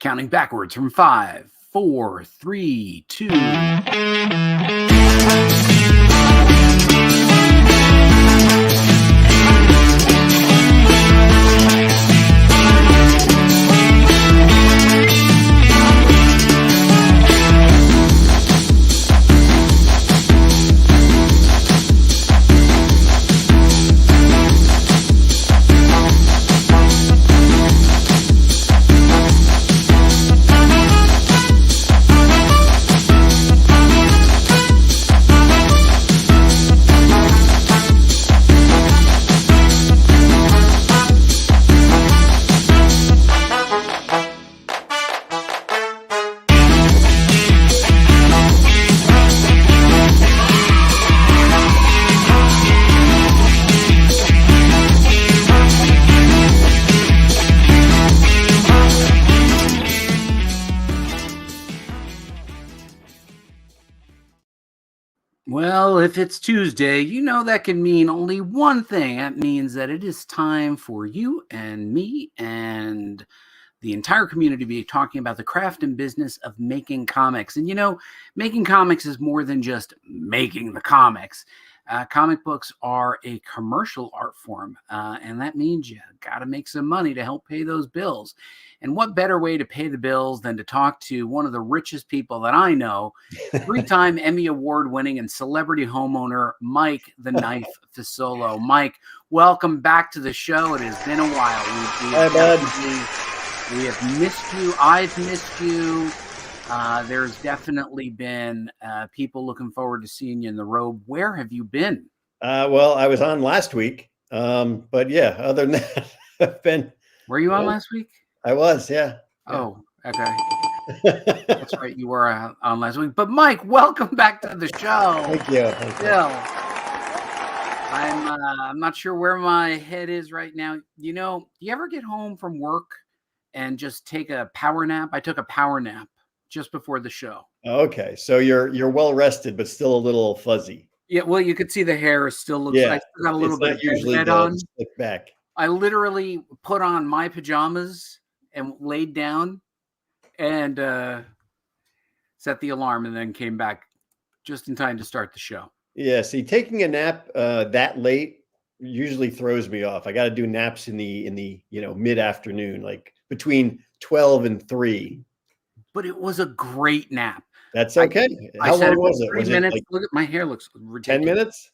Counting backwards from 5, 4, 3, 2. Well, if it's Tuesday, you know that can mean only one thing. That means that it is time for you and me and the entire community to be talking about the craft and business of making comics. And, you know, making comics is more than just making the comics. Comic books are a commercial art form, and that means you got to make some money to help pay those bills. And what better way to pay the bills than to talk to one of the richest people that I know, three-time Emmy Award-winning and celebrity homeowner, Mike the Knife Fasolo. Mike, welcome back to the show. It has been a while. We have missed you. I've missed you. There's definitely been people looking forward to seeing you in the robe. Where have you been? Well, I was on last week. But yeah, other than that, I've been. Were you on last week? I was, yeah. Oh, okay. That's right. You were on last week. But Mike, welcome back to the show. Thank you. Bill, I'm not sure where my head is right now. You know, do you ever get home from work and just take a power nap? I took a power nap just before the show. Okay, so you're well rested, but still a little fuzzy. Yeah, well, you could see the hair still looks like I got a little bit usually head on. Look back. I literally put on my pajamas and laid down and set the alarm and then came back just in time to start the show. Yeah, see, taking a nap that late usually throws me off. I got to do naps in the mid-afternoon, like between 12 and 3. But it was a great nap. That's okay. How long was it? 30 minutes. Look at my hair, looks ridiculous. 10 minutes?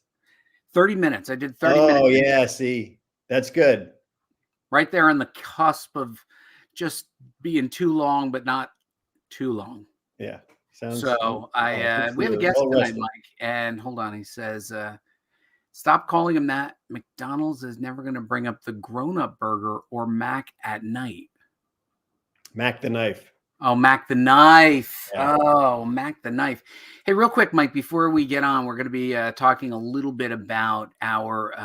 30 minutes. I did 30 minutes. Oh, yeah. See, that's good. Right there on the cusp of just being too long, but not too long. Yeah. We have a guest tonight, Mike. And hold on. He says, stop calling him that. McDonald's is never going to bring up the grown-up burger or Mac at night. Mac the Knife. Oh, Mac the Knife. Yeah. Oh, Mac the Knife. Hey, real quick, Mike, before we get on, we're going to be talking a little bit about our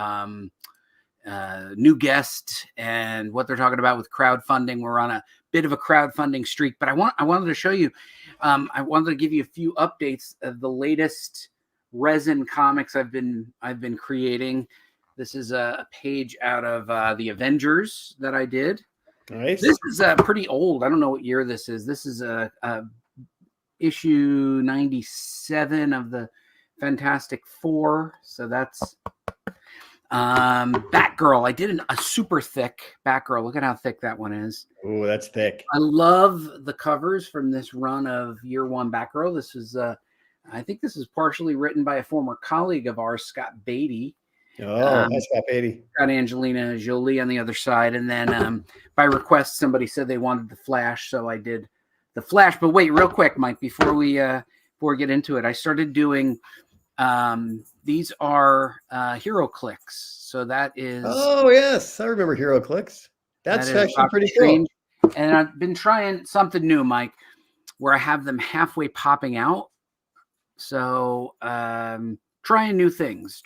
new guest and what they're talking about with crowdfunding. We're on a bit of a crowdfunding streak, but I wanted to show you, I wanted to give you a few updates of the latest resin comics I've been creating. This is a page out of the Avengers that I did. Nice. This is pretty old. I don't know what year this is. This is issue 97 of the Fantastic Four. So that's Batgirl. I did a super thick Batgirl. Look at how thick that one is. Oh, that's thick. I love the covers from this run of year one Batgirl. This is I think this is partially written by a former colleague of ours, Scott Beatty. Oh, nice Scott Beatty. Got Angelina Jolie on the other side, and then by request, somebody said they wanted the Flash, so I did the Flash. But wait, real quick, Mike, before we get into it, I started doing these are Hero Clicks. So that is. Oh yes, I remember Hero Clicks. That's actually pretty cool. And I've been trying something new, Mike, where I have them halfway popping out. So trying new things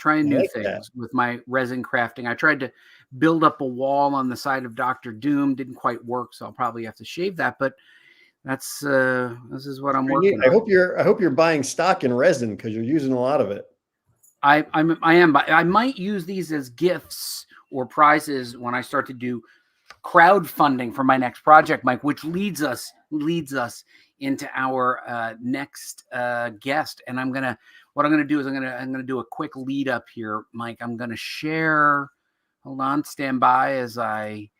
with my resin crafting. I tried to build up a wall on the side of Dr. Doom. Didn't quite work, so I'll probably have to shave that. But that's this is what I'm working on. I hope you're buying stock in resin because you're using a lot of it. I am. I might use these as gifts or prizes when I start to do crowdfunding for my next project, Mike, which leads us leads us into our next guest. And what I'm gonna do is I'm gonna do a quick lead up here, Mike. I'm gonna share. Hold on, stand by as I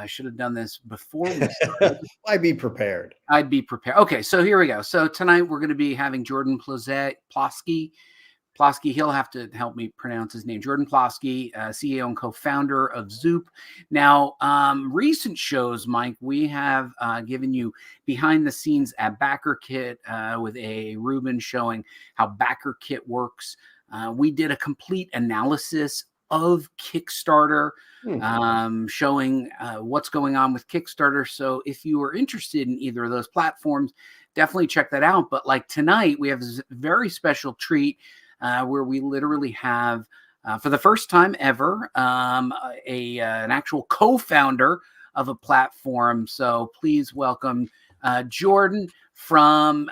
should have done this before we started. I'd be prepared. I'd be prepared. Okay, so here we go. So tonight we're going to be having Jordan Plosky. He'll have to help me pronounce his name. Jordan Plosky, CEO and co-founder of Zoop. Now, recent shows, Mike, we have given you behind the scenes at BackerKit with a Ruben showing how BackerKit works. We did a complete analysis of Kickstarter, showing what's going on with Kickstarter. So if you are interested in either of those platforms, definitely check that out. But like tonight, we have a very special treat where we literally have, for the first time ever, an actual co-founder of a platform. So please welcome Jordan from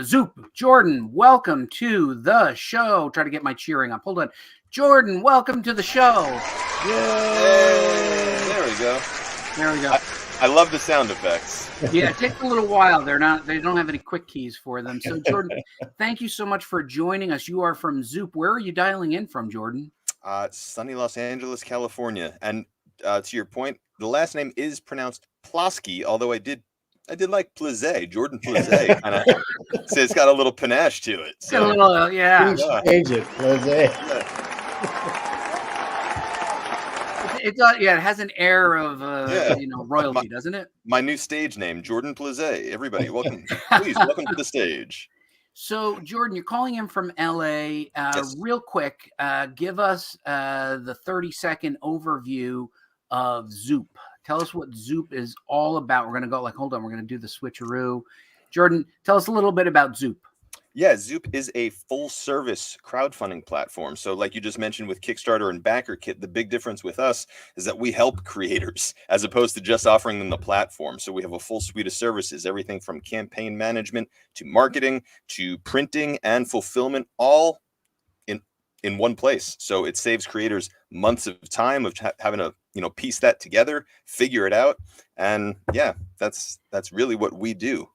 Zoop. Jordan, welcome to the show. Try to get my cheering up. Hold on. Jordan, welcome to the show. Yay! There we go. There we go. I love the sound effects. Yeah, it takes a little while. They don't have any quick keys for them. So Jordan, thank you so much for joining us. You are from Zoop. Where are you dialing in from, Jordan? Sunny Los Angeles, California. And to your point, the last name is pronounced Plosky, although I did like Plosky, Jordan Plosky. And so it's got a little panache to it. So. A little, yeah. Change it, Jose. It does, yeah. It has an air of royalty, doesn't it? My new stage name, Jordan Plosky. Everybody, welcome. Please welcome to the stage. So, Jordan, you're calling in from LA. Yes. Real quick, give us the 30-second overview of Zoop. Tell us what Zoop is all about. We're going to go hold on. We're going to do the switcheroo. Jordan, tell us a little bit about Zoop. Yeah, Zoop is a full-service crowdfunding platform. So like you just mentioned with Kickstarter and BackerKit, the big difference with us is that we help creators as opposed to just offering them the platform. So we have a full suite of services, everything from campaign management to marketing to printing and fulfillment, all in one place. So it saves creators months of time of having to piece that together, figure it out. And yeah, that's really what we do.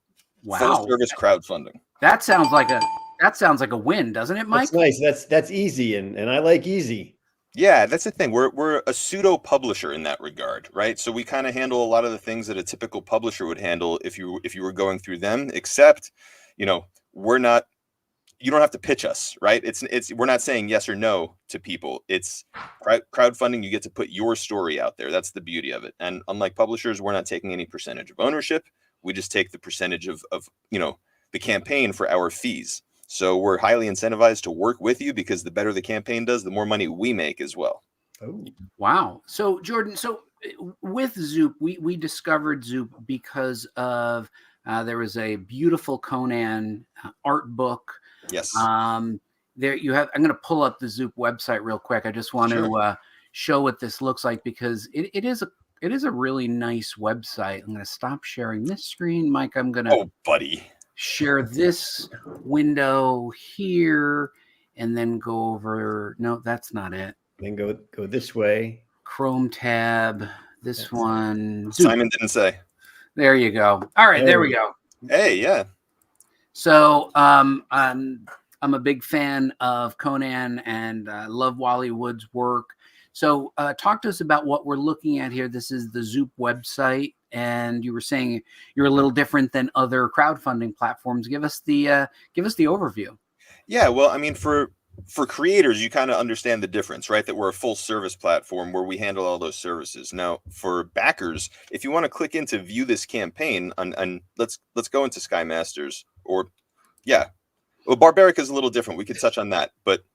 Wow. Full-service crowdfunding. That sounds like a win, doesn't it, Mike? That's nice. That's easy, and I like easy. Yeah, that's the thing. We're a pseudo publisher in that regard, right? So we kind of handle a lot of the things that a typical publisher would handle if you were going through them, except, we're not. You don't have to pitch us, right? We're not saying yes or no to people. It's crowdfunding. You get to put your story out there. That's the beauty of it. And unlike publishers, we're not taking any percentage of ownership. We just take the percentage of the campaign for our fees. So we're highly incentivized to work with you because the better the campaign does, the more money we make as well. Oh, wow. So Jordan, with Zoop, we discovered Zoop because of there was a beautiful Conan art book. Yes. There you have. I'm going to pull up the Zoop website real quick. I just want to show what this looks like because it is a really nice website. I'm going to stop sharing this screen, Mike. I'm going to. Oh, buddy. Share this window here and then go over. No, that's not it. Then go this way. Chrome tab. This one. Simon didn't say. There you go. All right, there we go. Hey, yeah. So I'm a big fan of Conan and love Wally Wood's work. So talk to us about what we're looking at here. This is the Zoop website. And you were saying you're a little different than other crowdfunding platforms. Give us the overview. Yeah, well, I mean, for creators, you kind of understand the difference, right? That we're a full service platform where we handle all those services. Now, for backers, if you want to click into view this campaign, and let's go into Sky Masters well, Barbaric is a little different. We could touch on that, but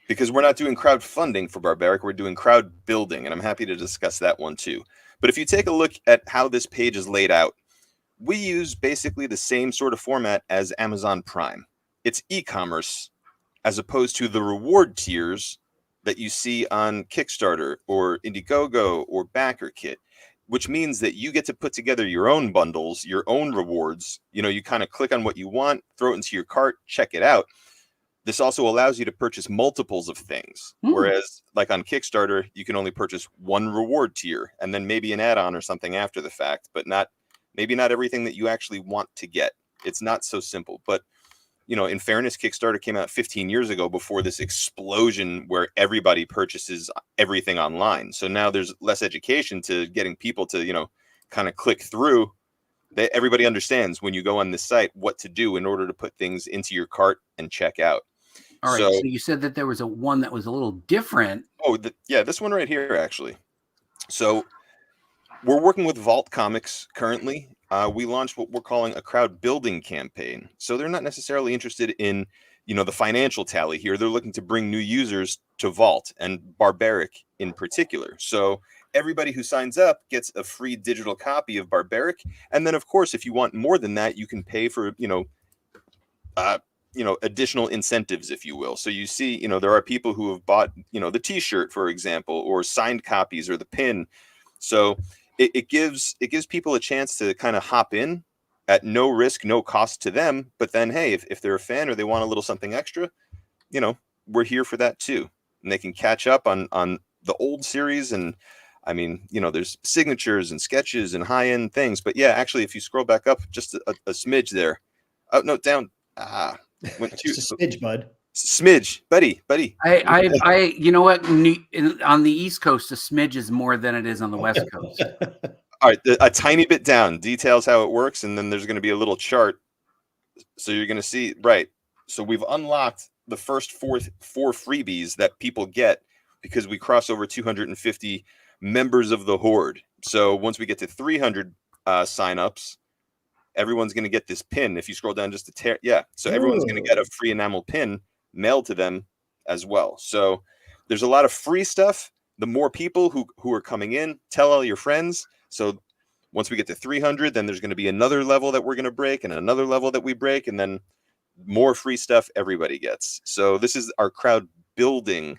because we're not doing crowdfunding for Barbaric, we're doing crowd building, and I'm happy to discuss that one too. But if you take a look at how this page is laid out, we use basically the same sort of format as Amazon Prime. It's e-commerce as opposed to the reward tiers that you see on Kickstarter or Indiegogo or BackerKit, which means that you get to put together your own bundles, your own rewards. You kind of click on what you want, throw it into your cart, check it out. This also allows you to purchase multiples of things, whereas like on Kickstarter, you can only purchase one reward tier and then maybe an add-on or something after the fact, but not maybe not everything that you actually want to get. It's not so simple. But, you know, in fairness, Kickstarter came out 15 years ago before this explosion where everybody purchases everything online. So now there's less education to getting people to, you know, kind of click through. Everybody understands when you go on this site what to do in order to put things into your cart and check out. All right. So you said that there was one that was a little different. Oh, yeah, this one right here, actually. So we're working with Vault Comics currently. We launched what we're calling a crowd building campaign. So they're not necessarily interested in, you know, the financial tally here. They're looking to bring new users to Vault and Barbaric in particular. So everybody who signs up gets a free digital copy of Barbaric. And then, of course, if you want more than that, you can pay for, additional incentives, if you will. So you see, you know, there are people who have bought, you know, the T-shirt, for example, or signed copies or the pin. So it gives people a chance to kind of hop in at no risk, no cost to them. But then, hey, if they're a fan or they want a little something extra, you know, we're here for that too. And they can catch up on the old series. And I mean, you know, there's signatures and sketches and high-end things. But yeah, actually, if you scroll back up just a smidge there. Oh, no, down. Went to Just a smidge, bud. Smidge, buddy. I you know what? On the East Coast, a smidge is more than it is on the West Coast. All right, a tiny bit down details how it works, and then there's going to be a little chart. So you're going to see, right. So we've unlocked the first four freebies that people get because we cross over 250 members of the Horde. So once we get to 300 signups, everyone's going to get this pin. If you scroll down just a tear, yeah. So everyone's going to get a free enamel pin mailed to them as well. So there's a lot of free stuff. The more people who are coming in, tell all your friends. So once we get to 300, then there's going to be another level that we're going to break and another level that we break, and then more free stuff everybody gets. So this is our crowd building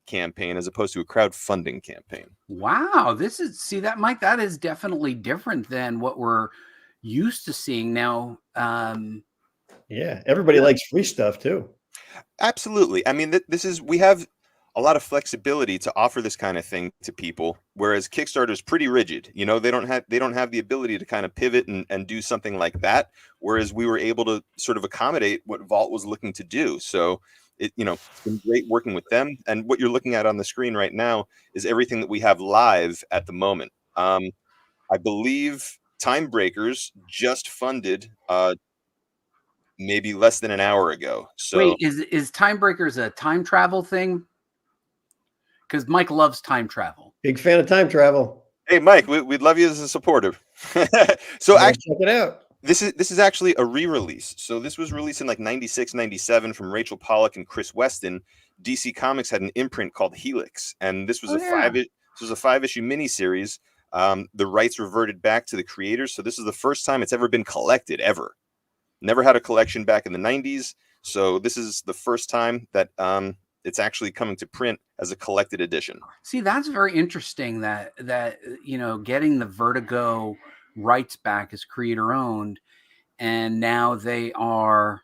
campaign as opposed to a crowdfunding campaign. Wow. See that, Mike, that is definitely different than what we're used to seeing now. Yeah, everybody likes free stuff too. Absolutely. I mean, we have a lot of flexibility to offer this kind of thing to people, whereas Kickstarter is pretty rigid. You know, they don't have the ability to kind of pivot and do something like that. Whereas we were able to sort of accommodate what Vault was looking to do. So it's been great working with them. And what you're looking at on the screen right now is everything that we have live at the moment. I believe Time Breakers just funded maybe less than an hour ago. So wait, is Time Breakers a time travel thing? Because Mike loves time travel. Big fan of time travel. Hey, Mike, we'd love you as a supporter. So actually, check it out. This is actually a re-release. So this was released in like 96, 97 from Rachel Pollack and Chris Weston. DC Comics had an imprint called Helix, and this was this was a 5-issue miniseries. The rights reverted back to the creators, so this is the first time it's ever been collected ever. Never had a collection back in the 90s, so this is the first time that it's actually coming to print as a collected edition. See, that's very interesting that getting the Vertigo rights back as creator owned, and now they are.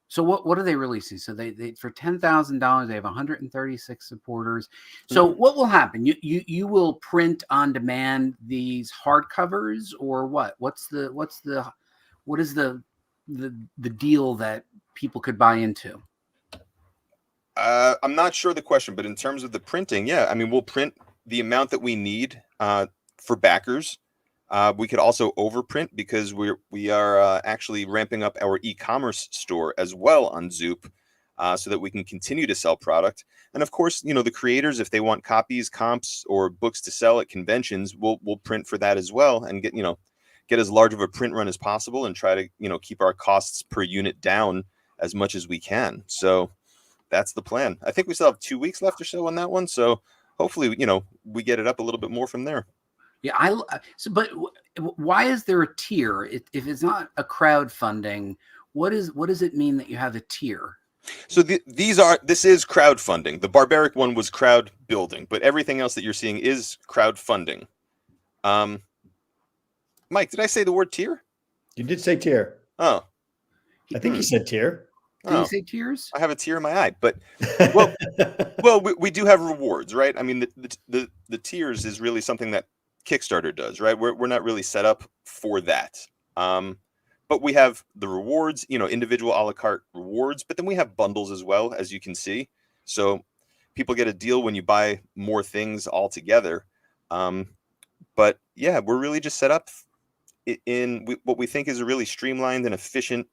So what are they releasing? So they for $10,000 they have 136 supporters. So what will happen? You will print on demand these hardcovers, or what? What is the deal that people could buy into? I'm not sure the question, but in terms of the printing, yeah, I mean, we'll print the amount that we need for backers. We could also overprint because we are actually ramping up our e-commerce store as well on Zoop, so that we can continue to sell product. And of course, the creators, if they want copies, comps, or books to sell at conventions, we'll print for that as well, and get as large of a print run as possible, and try to keep our costs per unit down as much as we can. So that's the plan. I think we still have 2 weeks left or so on that one. So hopefully, we get it up a little bit more from there. Yeah, but why is there a tier? If it's not a crowdfunding, what does it mean that you have a tier? So this is crowdfunding. The Barbaric one was crowd building, but everything else that you're seeing is crowdfunding. Mike, did I say the word tier? You did say tier. Oh, I think you said tier. Did you say tiers? I have a tear in my eye, but well, we do have rewards, right? I mean, the tiers is really something that Kickstarter does, right? We're not really set up for that. But we have the rewards, individual a la carte rewards, but then we have bundles as well, as you can see. So people get a deal when you buy more things all together. But yeah, we're really just set up in what we think is a really streamlined and efficient,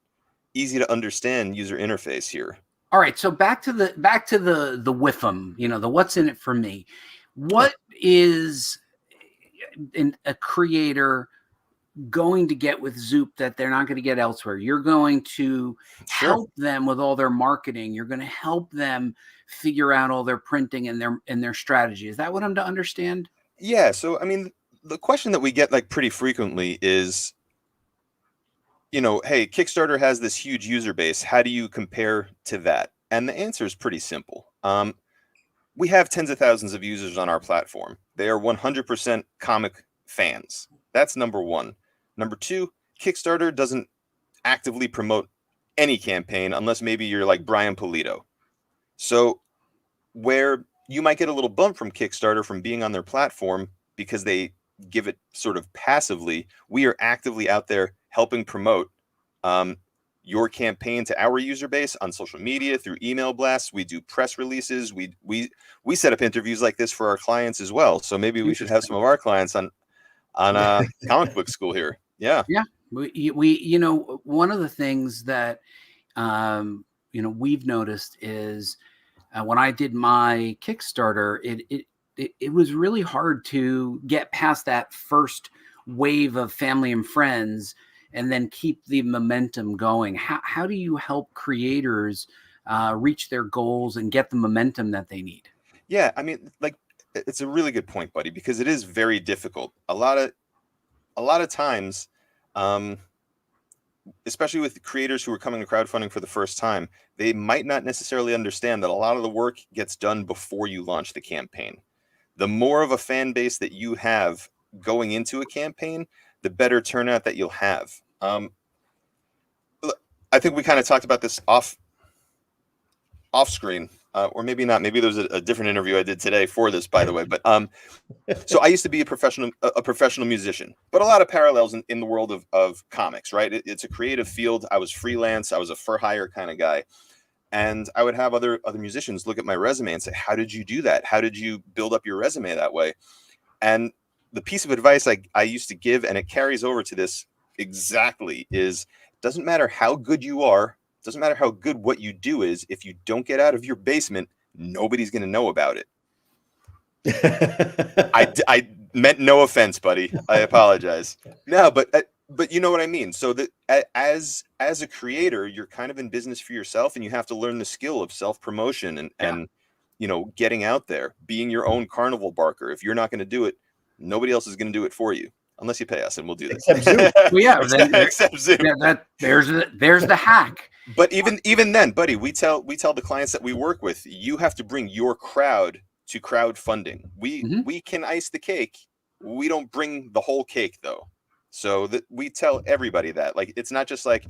easy to understand user interface here. All right, so back to the WIFM, the what's in it for me. What is a creator going to get with Zoop that they're not going to get elsewhere? You're going to help them with all their marketing. You're going to help them figure out all their printing and their strategy. Is that what I'm to understand? Yeah. So, I mean, the question that we get like pretty frequently is, hey, Kickstarter has this huge user base. How do you compare to that? And the answer is pretty simple. We have tens of thousands of users on our platform. They are 100% comic fans. That's number one. Number two, Kickstarter doesn't actively promote any campaign unless maybe you're like Brian Polito. So where you might get a little bump from Kickstarter from being on their platform because they give it sort of passively, we are actively out there helping promote your campaign to our user base on social media, through email blasts. We do press releases. We set up interviews like this for our clients as well. So maybe we should have some of our clients on comic book school here. Yeah. We one of the things that we've noticed is when I did my Kickstarter, it was really hard to get past that first wave of family and friends and then keep the momentum going. How do you help creators reach their goals and get the momentum that they need? Yeah, I mean, like, it's a really good point, buddy, because it is very difficult. A lot of times, especially with creators who are coming to crowdfunding for the first time, they might not necessarily understand that a lot of the work gets done before you launch the campaign. The more of a fan base that you have going into a campaign, the better turnout that you'll have. I think we kind of talked about this off screen, or maybe not. Maybe there was a different interview I did today for this, by the way. But so I used to be a professional musician, but a lot of parallels in the world of comics, right? It's a creative field. I was freelance. I was a for hire kind of guy. And I would have other musicians look at my resume and say, how did you do that? How did you build up your resume that way? And the piece of advice I used to give, and it carries over to this exactly, is doesn't matter how good you are, doesn't matter how good what you do is, if you don't get out of your basement, nobody's going to know about it. I meant no offense, buddy. I apologize. No, but you know what I mean. So that as a creator, you're kind of in business for yourself, and you have to learn the skill of self-promotion and getting out there, being your own carnival barker. If you're not going to do it, nobody else is going to do it for you, unless you pay us, and we'll do that. Except Zoop. Well, yeah, except Zoop. Yeah, there's the hack. But even then, buddy, we tell the clients that we work with, you have to bring your crowd to crowdfunding. We can ice the cake. We don't bring the whole cake, though. So that we tell everybody that, like, it's not just like,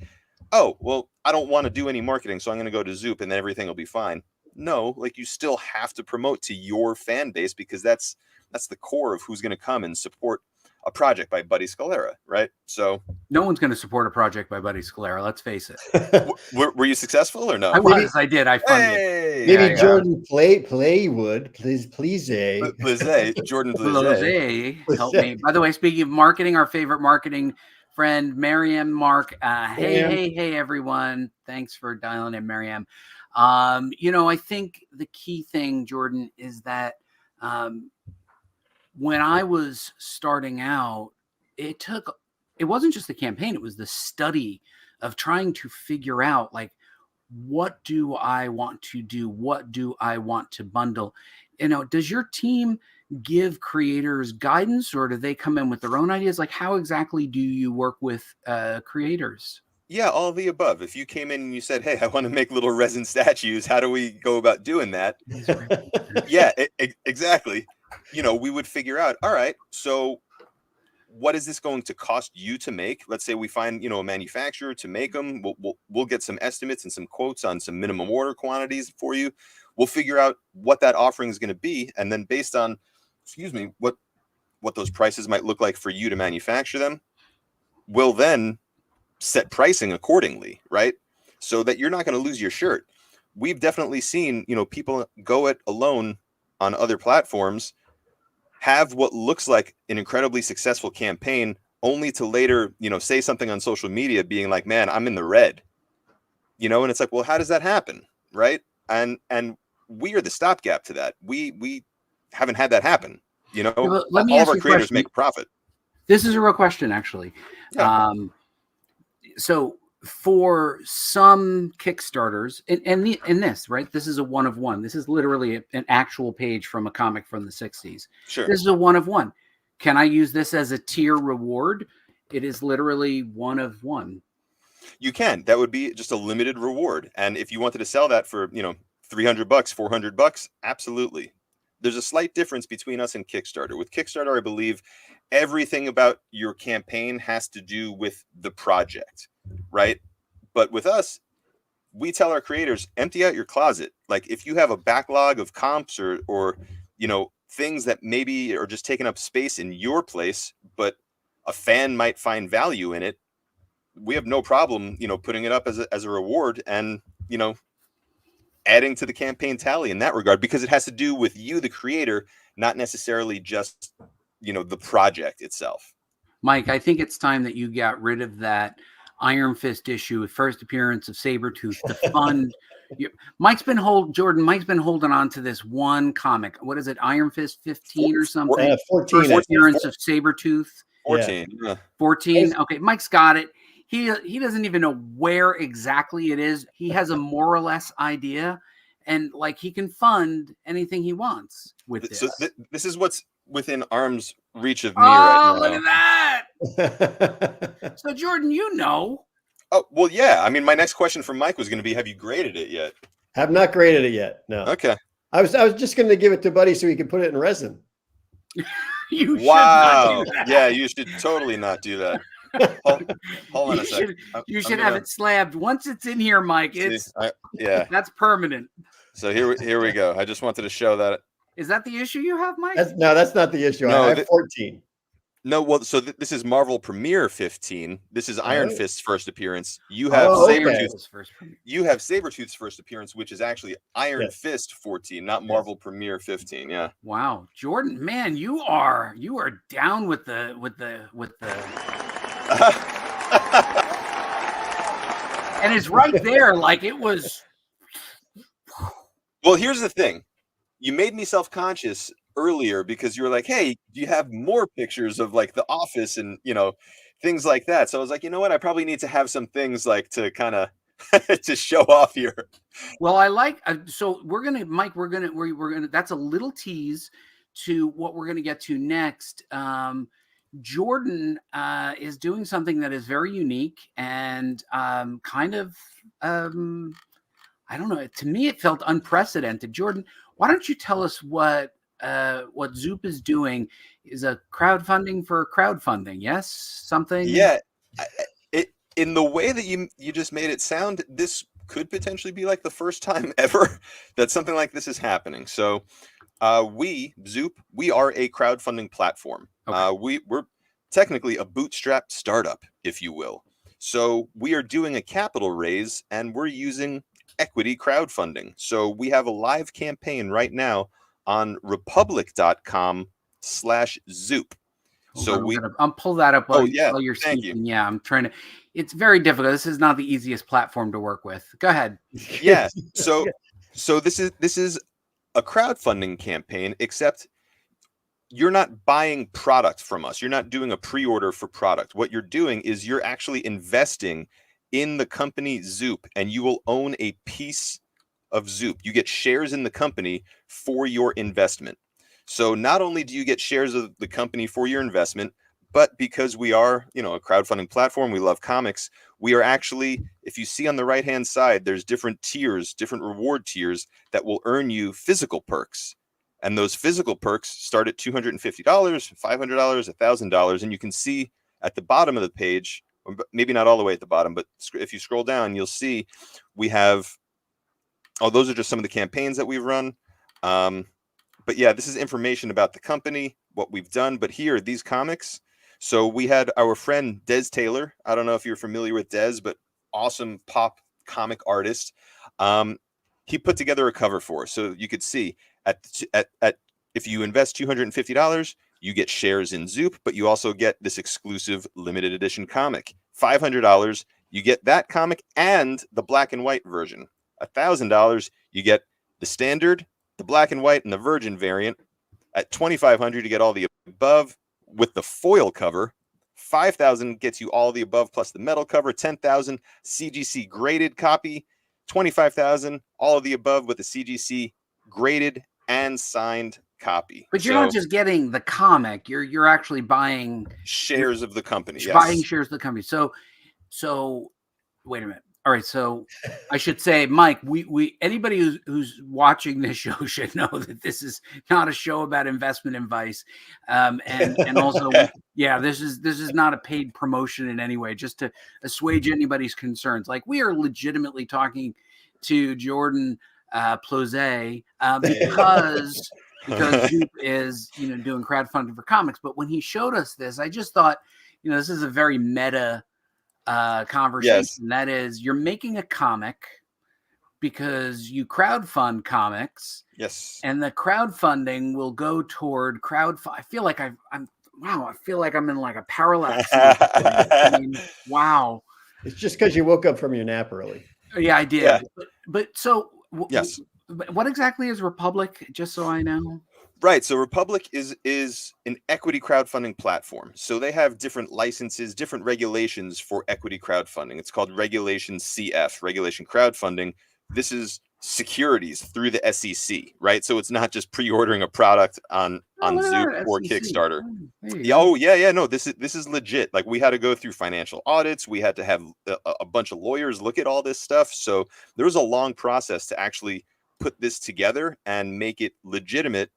oh, well, I don't want to do any marketing, so I'm going to go to Zoop and then everything will be fine. No, like, you still have to promote to your fan base, because that's the core of who's going to come and support a project by Buddy Scalera, right? So no one's going to support a project by Buddy Scalera. Let's face it. Were you successful or no? I was. I did. I funded. Hey, maybe Jordan Play would please Jordan Blizzay. Help me. By the way, speaking of marketing, our favorite marketing friend, Mariam Mark. Hey, everyone. Thanks for dialing in, Mariam. I think the key thing, Jordan, is that when I was starting out, it wasn't just the campaign, it was the study of trying to figure out, like, what do I want to do? What do I want to bundle? Does your team give creators guidance, or do they come in with their own ideas? Like, how exactly do you work with creators? Yeah, all of the above. If you came in and you said, hey, I want to make little resin statues, how do we go about doing that? Yeah, exactly. We would figure out, all right, so what is this going to cost you to make? Let's say we find, a manufacturer to make them. We'll get some estimates and some quotes on some minimum order quantities for you. We'll figure out what that offering is going to be. And then based on, what what those prices might look like for you to manufacture them, we'll then set pricing accordingly, right? So that you're not going to lose your shirt. We've definitely seen, people go it alone on other platforms, have what looks like an incredibly successful campaign, only to later, say something on social media being like, man, I'm in the red, and it's like, well, how does that happen? Right. And we are the stopgap to that. We haven't had that happen. Yeah, let me all of ask our you a creators question. make a profit. This is a real question, actually. Yeah. So for some Kickstarters, and this, right? This is a one of one. This is literally an actual page from a comic from the 60s. Sure. This is a one of one. Can I use this as a tier reward? It is literally one of one. You can. That would be just a limited reward. And if you wanted to sell that for, $300, $400, absolutely. There's a slight difference between us and Kickstarter. With Kickstarter, I believe everything about your campaign has to do with the project, right? But with us, we tell our creators, empty out your closet. Like if you have a backlog of comps or things that maybe are just taking up space in your place, but a fan might find value in it, we have no problem, putting it up as a reward and, adding to the campaign tally in that regard, because it has to do with you, the creator, not necessarily just, the project itself. Mike, I think it's time that you got rid of that Iron Fist issue, first appearance of Sabretooth, to fund. Mike's been holding on to this one comic. What is it, Iron Fist 15 or something? 14. First appearance of Sabretooth. 14. Yeah. 14. Okay, Mike's got it. He doesn't even know where exactly it is. He has a more or less idea, and like he can fund anything he wants with this. So this is what's within arm's reach of me right now. Look at that! So Jordan, Oh, well, yeah. I mean, my next question from Mike was going to be, have you graded it yet? Have not graded it yet. No. Okay. I was just going to give it to Buddy so he could put it in resin. You should not do that. Yeah, you should totally not do that. Hold on a second. You should have it slabbed. Once it's in here, Mike, that's permanent. So here we go. I just wanted to show that. Is that the issue you have, Mike? That's not the issue. No, I have 14. No, well, so this is Marvel Premiere 15. This is Iron Fist's first appearance. You have You have Sabretooth's first appearance, which is actually Iron Fist 14, not Marvel Premiere 15. Yeah. Wow, Jordan, man, you are down with the. And it's right there, like it was. Well, here's the thing. You made me self-conscious earlier because you were like, hey, do you have more pictures of like The Office and, things like that? So I was like, you know what? I probably need to have some things like to kind of to show off here. Well, I like, so we're going to, that's a little tease to what we're going to get to next. Jordan is doing something that is very unique and kind of, I don't know. To me, it felt unprecedented. Jordan, why don't you tell us what Zoop is doing? Is a crowdfunding for crowdfunding? Yes, something. Yeah, in the way that you just made it sound, this could potentially be like the first time ever that something like this is happening. So, Zoop, we are a crowdfunding platform. Okay. We're technically a bootstrapped startup, if you will. So we are doing a capital raise, and we're using equity crowdfunding. So we have a live campaign right now on republic.com/Zoop. So I'll pull that up while you're speaking. Thank you. Yeah, I'm trying to. It's very difficult. This is not the easiest platform to work with. Go ahead. Yeah. So this is a crowdfunding campaign, except you're not buying product from us. You're not doing a pre-order for product. What you're doing is you're actually investing in the company Zoop, and you will own a piece of Zoop. You get shares in the company for your investment. So not only do you get shares of the company for your investment, but because we are, a crowdfunding platform, we love comics, we are actually, if you see on the right-hand side, there's different tiers, different reward tiers that will earn you physical perks. And those physical perks start at $250, $500, $1,000. And you can see at the bottom of the page, or maybe not all the way at the bottom, but if you scroll down, you'll see we have, those are just some of the campaigns that we've run. But yeah, this is information about the company, what we've done. But here, these comics. So we had our friend Des Taylor. I don't know if you're familiar with Des, but awesome pop comic artist. He put together a cover for us, so you could see at if you invest $250, you get shares in Zoop, but you also get this exclusive limited edition comic. $500, you get that comic and the black and white version. $1,000, you get the standard, the black and white, and the virgin variant. At $2,500, you get all the above with the foil cover. $5,000 gets you all the above plus the metal cover. $10,000 CGC graded copy. $25,000 all of the above with the CGC graded and signed copy. But you're not just getting the comic; you're actually buying shares of the company. Yes. Buying shares of the company. So wait a minute. All right, so I should say, Mike, we anybody who's watching this show should know that this is not a show about investment advice, and also, yeah, this is not a paid promotion in any way, just to assuage anybody's concerns. Like, we are legitimately talking to Jordan Plosky because Zoop is doing crowdfunding for comics. But when he showed us this, I just thought, this is a very meta conversation. Yes. That is, you're making a comic because you crowdfund comics. Yes. And the crowdfunding will go toward I feel like I'm in like a parallel. I mean, wow. It's just because you woke up from your nap early. Yeah, I did. Yeah. But so yes. What exactly is Republic? Just so I know. Right. So Republic is an equity crowdfunding platform. So they have different licenses, different regulations for equity crowdfunding. It's called Regulation CF, Regulation Crowdfunding. This is securities through the SEC, right? So it's not just pre-ordering a product on Zoop or SEC. Kickstarter. No, this is legit. Like, we had to go through financial audits. We had to have a bunch of lawyers look at all this stuff. So there was a long process to actually put this together and make it legitimate.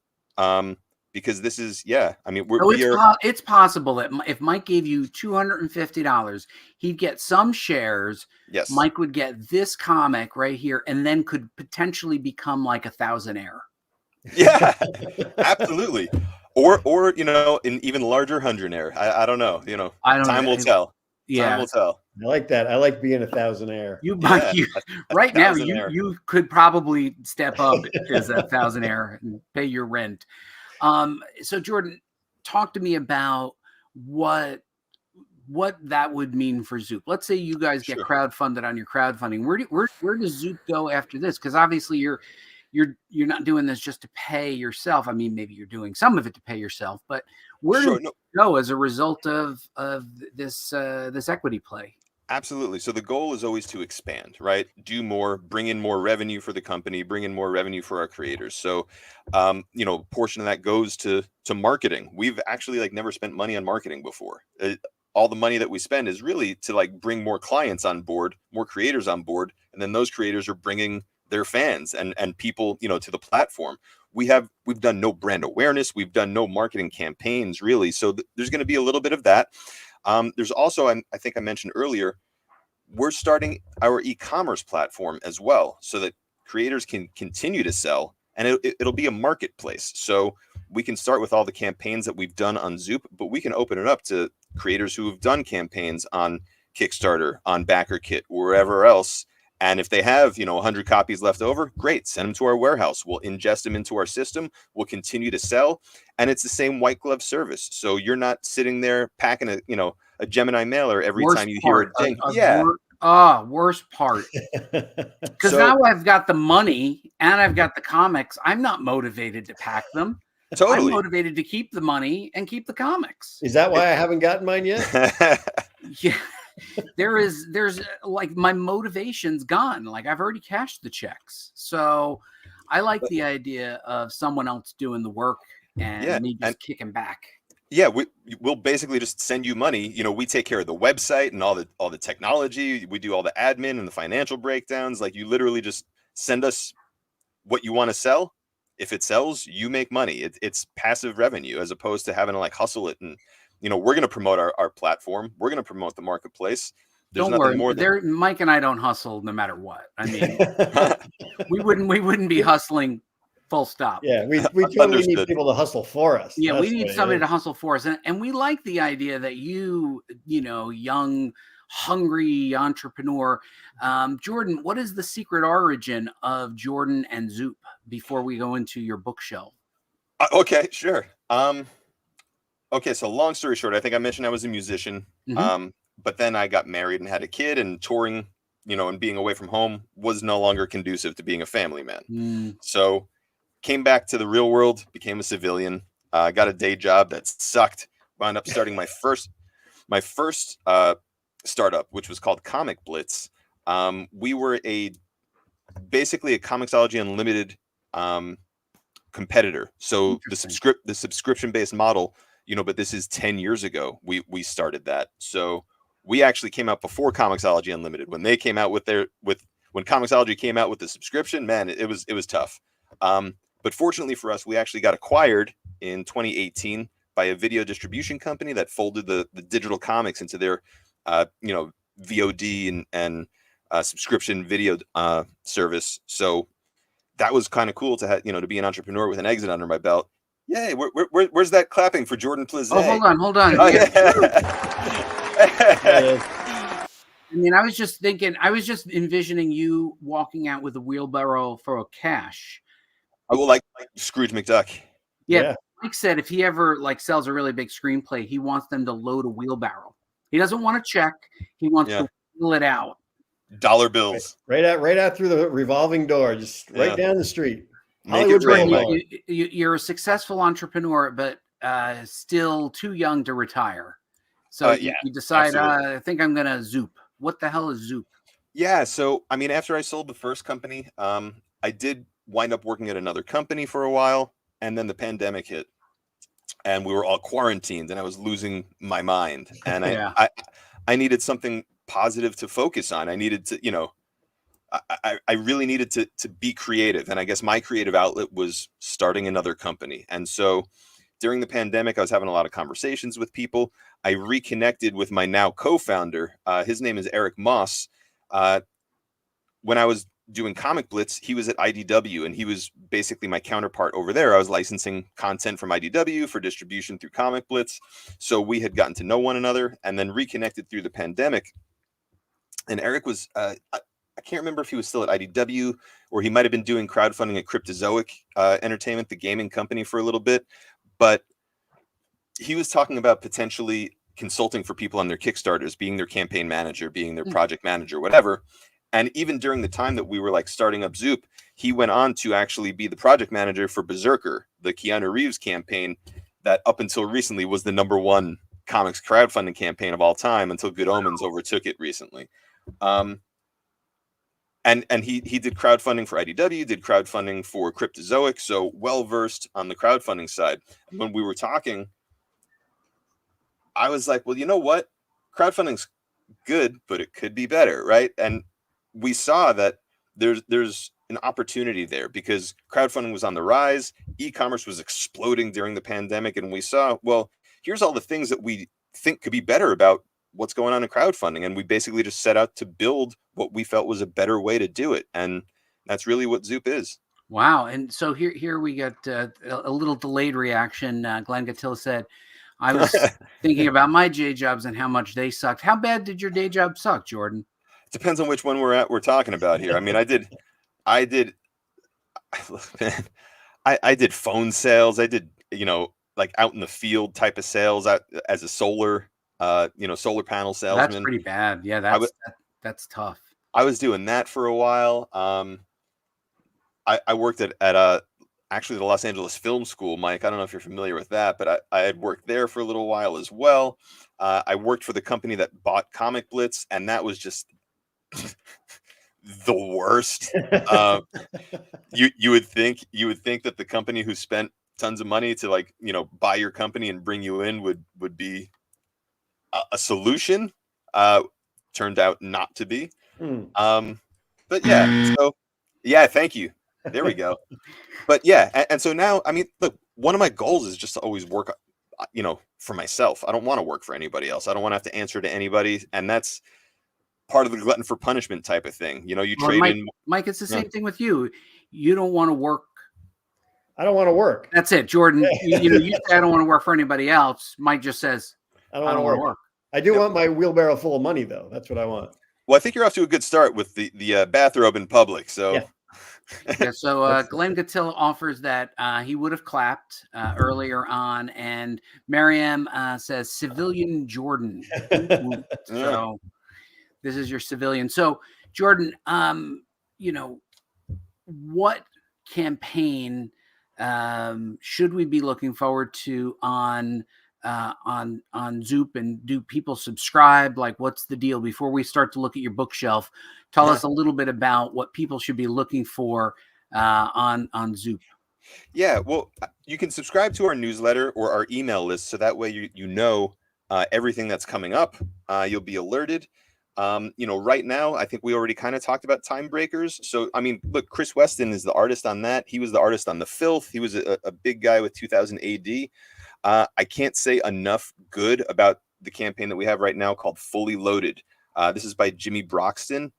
Because this is, I mean, it's possible that if Mike gave you $250, he'd get some shares. Yes. Mike would get this comic right here, and then could potentially become like a thousandaire. Yeah, absolutely. Or an even larger hundredaire. I don't know. Time will tell. Yeah. Time will tell. I like that. I like being a thousandaire. Right now, you could probably step up as a thousandaire and pay your rent. So Jordan, talk to me about what that would mean for Zoop. Let's say you guys get crowdfunded on your crowdfunding. Where does Zoop go after this? Because obviously you're not doing this just to pay yourself. I mean, maybe you're doing some of it to pay yourself, but where do you go as a result of this equity play? Absolutely. So the goal is always to expand, right? Do more, bring in more revenue for the company, bring in more revenue for our creators. So, portion of that goes to marketing. We've actually never spent money on marketing before. All the money that we spend is really to bring more clients on board, more creators on board, and then those creators are bringing their fans and people, to the platform. We've done no brand awareness. We've done no marketing campaigns, really. So there's going to be a little bit of that. There's also, I think I mentioned earlier, we're starting our e-commerce platform as well, so that creators can continue to sell, and it'll be a marketplace. So we can start with all the campaigns that we've done on Zoop, but we can open it up to creators who have done campaigns on Kickstarter, on BackerKit, wherever else. And if they have, 100 copies left over, great, send them to our warehouse. We'll ingest them into our system. We'll continue to sell. And it's the same white glove service. So you're not sitting there packing a Gemini mailer every time you hear a ding. Worst part. Because now I've got the money and I've got the comics. I'm not motivated to pack them. Totally. I'm motivated to keep the money and keep the comics. Is that why I haven't gotten mine yet? Yeah. There's my motivation's gone. I've already cashed the checks. So I like the idea of someone else doing the work and me just kicking back. Yeah, we'll basically just send you money. We take care of the website and all the technology. We do all the admin and the financial breakdowns. You literally just send us what you want to sell. If it sells, you make money. It's passive revenue, as opposed to having to hustle it. And we're going to promote our platform. We're going to promote the marketplace. There's don't worry. Mike and I don't hustle no matter what. I mean, we wouldn't be hustling Full stop. Yeah, we totally need Understood. people to hustle for us. Yeah, we That's need what it somebody to is. hustle for us. And we like the idea that you know, young, hungry entrepreneur. Jordan, what is the secret origin of Jordan and Zoop before we go into your bookshelf? Okay, sure. Okay, so long story short, I think I mentioned I was a musician. Mhm. But then I got married and had a kid, and touring, and being away from home was no longer conducive to being a family man. Mm. So came back to the real world, became a civilian, got a day job that sucked, wound up starting my first startup, which was called Comic Blitz. We were basically a Comixology Unlimited competitor. So the subscription based model, but this is 10 years ago. We started that. So we actually came out before Comixology Unlimited. When they came out when Comixology came out with the subscription, man, it was tough. But fortunately for us, we actually got acquired in 2018 by a video distribution company that folded the digital comics into their VOD and subscription video service. So that was kind of cool to have, to be an entrepreneur with an exit under my belt. Yay! Where's that clapping for Jordan Plizet? Oh, hold on. Oh, Yeah. yeah. I mean, I was just envisioning you walking out with a wheelbarrow for a cash. I will like Scrooge McDuck. Yeah. Mike said if he ever sells a really big screenplay, he wants them to load a wheelbarrow. He doesn't want a check. He wants to wheel it out. Dollar bills. Right out through the revolving door, just right down the street. Make it rain. You're a successful entrepreneur, but still too young to retire. So you decide, I think I'm going to Zoop. What the hell is Zoop? Yeah. So, I mean, after I sold the first company, I did wind up working at another company for a while. And then the pandemic hit and we were all quarantined and I was losing my mind. And I needed something positive to focus on. I needed to, I really needed to be creative. And I guess my creative outlet was starting another company. And so during the pandemic, I was having a lot of conversations with people. I reconnected with my now co-founder. His name is Eric Moss. When I was doing Comic Blitz, he was at IDW and he was basically my counterpart over there. I was licensing content from IDW for distribution through Comic Blitz. So we had gotten to know one another and then reconnected through the pandemic. And Eric was, I can't remember if he was still at IDW or he might have been doing crowdfunding at Cryptozoic Entertainment, the gaming company, for a little bit. But he was talking about potentially consulting for people on their Kickstarters, being their campaign manager, being their project manager, whatever. And even during the time that we were starting up Zoop, he went on to actually be the project manager for Berserker, the Keanu Reeves campaign that up until recently was the #1 comics crowdfunding campaign of all time until Good Omens overtook it recently. And he did crowdfunding for IDW, did crowdfunding for Cryptozoic, so well-versed on the crowdfunding side. And when we were talking, I was like, well, you know what? Crowdfunding's good, but it could be better, right? And we saw that there's an opportunity there because crowdfunding was on the rise. E-commerce was exploding during the pandemic. And we saw, well, here's all the things that we think could be better about what's going on in crowdfunding. And we basically just set out to build what we felt was a better way to do it. And that's really what Zoop is. Wow. And so here we got a little delayed reaction. Glenn Gatilla said, I was thinking about my day jobs and how much they sucked. How bad did your day job suck, Jordan? Depends on which one we're talking about here. I mean, I did phone sales. I did, out in the field type of sales as a solar panel salesman. That's pretty bad. Yeah, that's tough. I was doing that for a while. I worked at actually the Los Angeles Film School, Mike. I don't know if you're familiar with that, but I had worked there for a little while as well. I worked for the company that bought Comic Blitz, and that was just the worst. You would think that the company who spent tons of money to buy your company and bring you in would be a solution. Turned out not to be. But yeah, so yeah, thank you. There we go. But yeah, and so now, I mean, look, one of my goals is just to always work, for myself. I don't want to work for anybody else. I don't want to have to answer to anybody, and that's part of the glutton for punishment type of thing. You trade Mike, in. Mike, it's the same thing with you. You don't want to work I don't want to work. That's it, Jordan. You say I don't want to work for anybody else. Mike just says I don't want to work. I do want my wheelbarrow full of money, though. That's what I want. Well, I think you're off to a good start with the bathrobe in public. So, yeah. So Glenn Gattil offers that he would have clapped earlier on, and Mariam says civilian Jordan. So this is your civilian. So Jordan, what campaign should we be looking forward to on Zoop, and do people subscribe? Like, what's the deal before we start to look at your bookshelf? Tell us a little bit about what people should be looking for on Zoop. Yeah, well, you can subscribe to our newsletter or our email list, so that way you know everything that's coming up. You'll be alerted. Right now, I think we already kind of talked about Time Breakers. So, I mean, look, Chris Weston is the artist on that. He was the artist on The Filth. He was a big guy with 2000 AD. I can't say enough good about the campaign that we have right now called Fully Loaded. This is by Jimmy Broxton,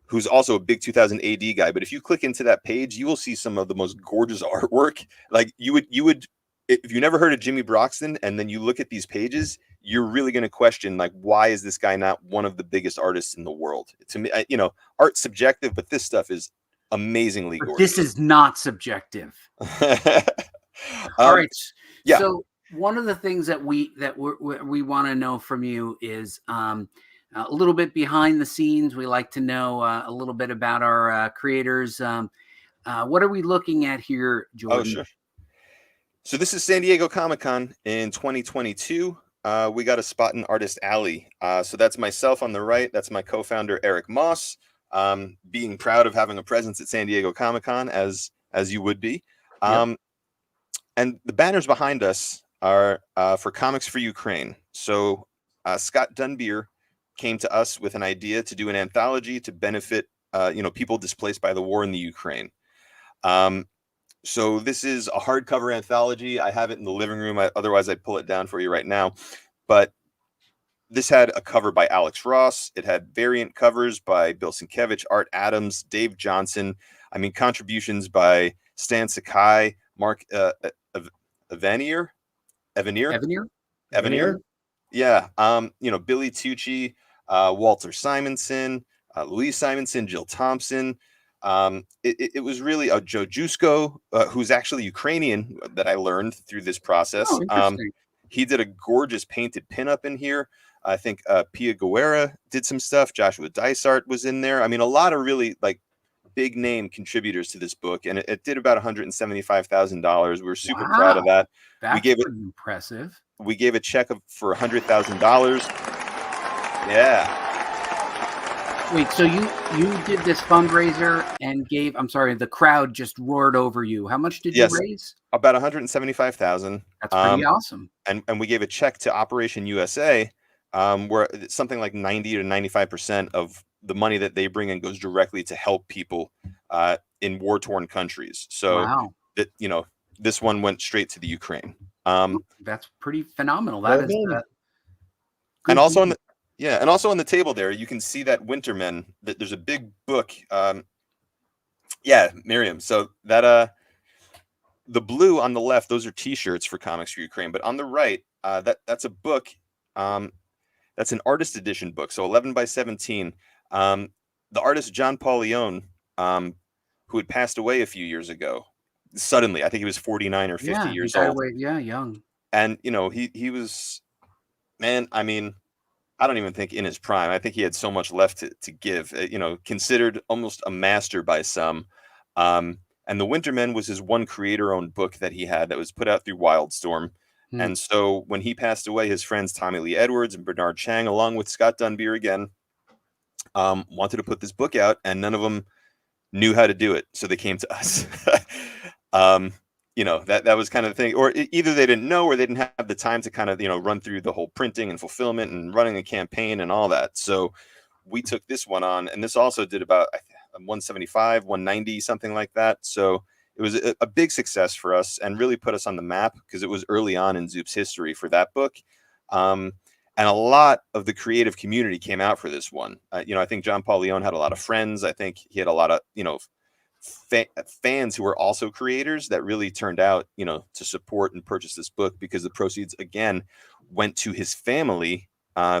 who's also a big 2000 AD guy. But if you click into that page, you will see some of the most gorgeous artwork. Like you would, if you never heard of Jimmy Broxton and then you look at these pages, you're really going to question, like, why is this guy not one of the biggest artists in the world? To me, art's subjective, but this stuff is amazingly gorgeous. This is not subjective. All right. Yeah. So one of the things that we want to know from you is a little bit behind the scenes. We like to know a little bit about our creators. What are we looking at here, Jordan? Oh, sure. So this is San Diego Comic-Con in 2022. We got a spot in Artist Alley. So that's myself on the right. That's my co-founder, Eric Moss, being proud of having a presence at San Diego Comic-Con, as you would be. Yep. And the banners behind us are for Comics for Ukraine. So Scott Dunbier came to us with an idea to do an anthology to benefit people displaced by the war in the Ukraine. So this is a hardcover anthology. I have it in the living room. Otherwise, I'd pull it down for you right now. But this had a cover by Alex Ross. It had variant covers by Bill Sienkiewicz, Art Adams, Dave Johnson. I mean, contributions by Stan Sakai, Mark Evanier. Yeah. Billy Tucci, Walter Simonson, Louise Simonson, Jill Thompson. It was really a Joe Jusko, who's actually Ukrainian, that I learned through this process. He did a gorgeous painted pinup in here. I think Pia Guerra did some stuff. Joshua Dysart was in there. I mean, a lot of really big name contributors to this book, and it did about $175,000. We were super proud of that. That's pretty impressive. We gave a check for $100,000. Yeah. Wait, so you did this fundraiser and gave, I'm sorry, the crowd just roared over you. How much did you raise? About $175,000. That's pretty awesome. And we gave a check to Operation USA, where something like 90 to 95% of the money that they bring in goes directly to help people in war-torn countries. So that this one went straight to the Ukraine. That's pretty phenomenal. That is and also on the and also on the table there, you can see that Wintermen, that there's a big book. Miriam. So that the blue on the left, those are T-shirts for Comics for Ukraine. But on the right, that's a book. That's an artist edition book. So 11 by 17. The artist John Paul Leone, who had passed away a few years ago, suddenly, I think he was 49 or 50 years old. Young. And he was, man, I mean, I don't even think in his prime. I think he had so much left to give, considered almost a master by some. And The Wintermen was his one creator-owned book that he had that was put out through Wildstorm. And so when he passed away, his friends Tommy Lee Edwards and Bernard Chang, along with Scott Dunbier again, wanted to put this book out, and none of them knew how to do it. So they came to us. That was kind of the thing, or either they didn't know or they didn't have the time to kind of, run through the whole printing and fulfillment and running a campaign and all that. So we took this one on, and this also did about 175, 190, something like that. So it was a big success for us and really put us on the map because it was early on in Zoop's history for that book. And a lot of the creative community came out for this one. I think John Paul Leone had a lot of friends. I think he had a lot of, fans who are also creators that really turned out, to support and purchase this book, because the proceeds again went to his family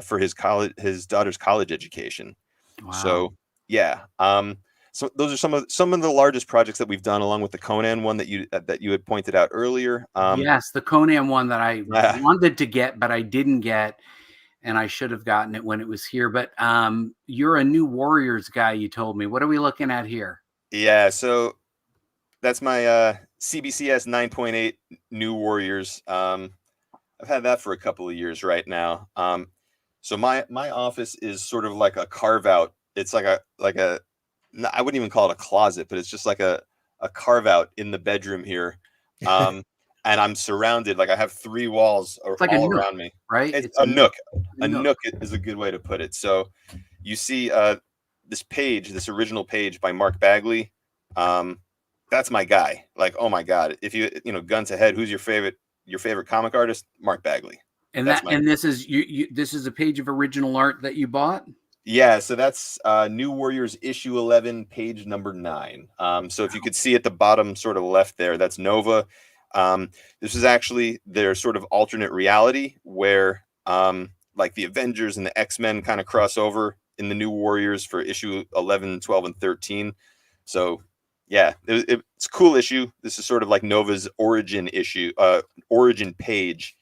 for his daughter's college education. Wow. So yeah, so those are some of the largest projects that we've done, along with the Conan one that you had pointed out earlier. Yes, the Conan one that I Yeah. wanted to get, but I didn't get, and I should have gotten it when it was here. But you're a New Warriors guy, you told me. What are we looking at here? Yeah, so that's my CBCS 9.8 New Warriors. I've had that for a couple of years right now. So my office is sort of like a carve out. It's like a I wouldn't even call it a closet, but it's just like a carve out in the bedroom here. And I'm surrounded, like I have 3 walls like all a nook, around me. right? It's a nook. A nook is a good way to put it. So you see this original page by Mark Bagley. That's my guy. Like, oh my God, if gun to head, who's your favorite comic artist? Mark Bagley. And this is this is a page of original art that you bought? Yeah, so that's New Warriors issue 11, page number 9. So if you could see at the bottom sort of left there, that's Nova. This is actually their sort of alternate reality where like the Avengers and the X-Men kind of cross over in the New Warriors for issue 11, 12, and 13. So yeah, it's a cool issue. This is sort of like Nova's origin page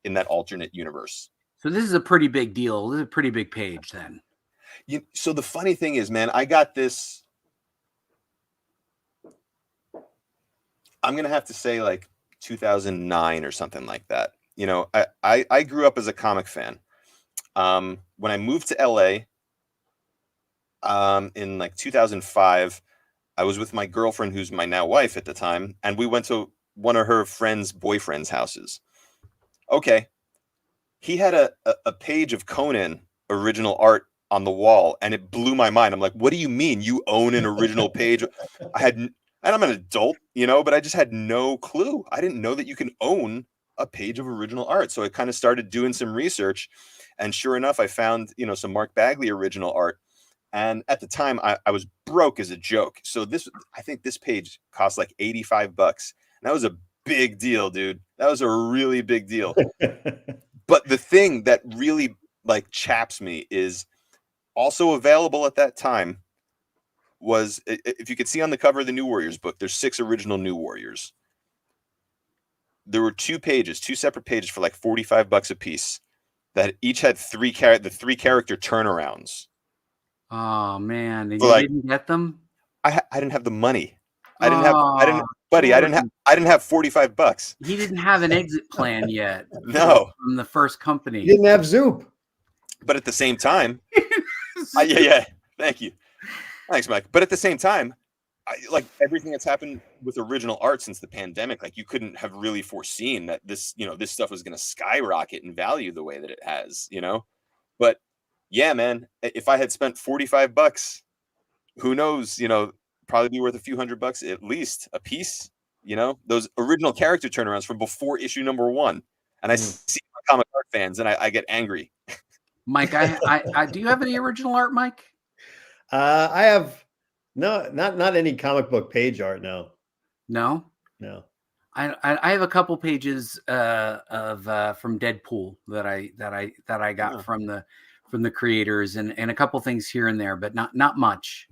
in that alternate universe. So this is a pretty big deal. This is a pretty big page then. So the funny thing is, man, I got this, I'm going to have to say like 2009 or something like that. I grew up as a comic fan. When I moved to LA in like 2005, I was with my girlfriend, who's my now wife at the time, and we went to one of her friend's boyfriend's houses. Okay. He had a page of Conan original art on the wall, and it blew my mind. I'm like, what do you mean you own an original page? And I'm an adult, but I just had no clue. I didn't know that you can own a page of original art. So I kind of started doing some research, and sure enough, I found, some Mark Bagley original art. And at the time I was broke as a joke. So I think this page cost like $85. And that was a big deal, dude. That was a really big deal. But the thing that really like chaps me is also available at that time was, if you could see on the cover of the New Warriors book, there's 6 original New Warriors. There were 2 separate pages for like $45 a piece that each had 3 character turnarounds. Oh man, and you didn't get them? I didn't have the money. I didn't have $45. He didn't have an exit plan yet. No. From the first company. You didn't have Zoop. But at the same time, yeah. Thank you. Thanks, Mike. But at the same time, like everything that's happened with original art since the pandemic, like you couldn't have really foreseen that this stuff was going to skyrocket in value the way that it has, But yeah, man, if I had spent $45, who knows, probably be worth a few $100 at least a piece, those original character turnarounds from before issue number 1. And I see my comic art fans and I get angry. Mike, I do you have any original art, Mike? I have not any comic book page art. No. I have a couple pages of from Deadpool that I got from the creators and a couple things here and there, but not much.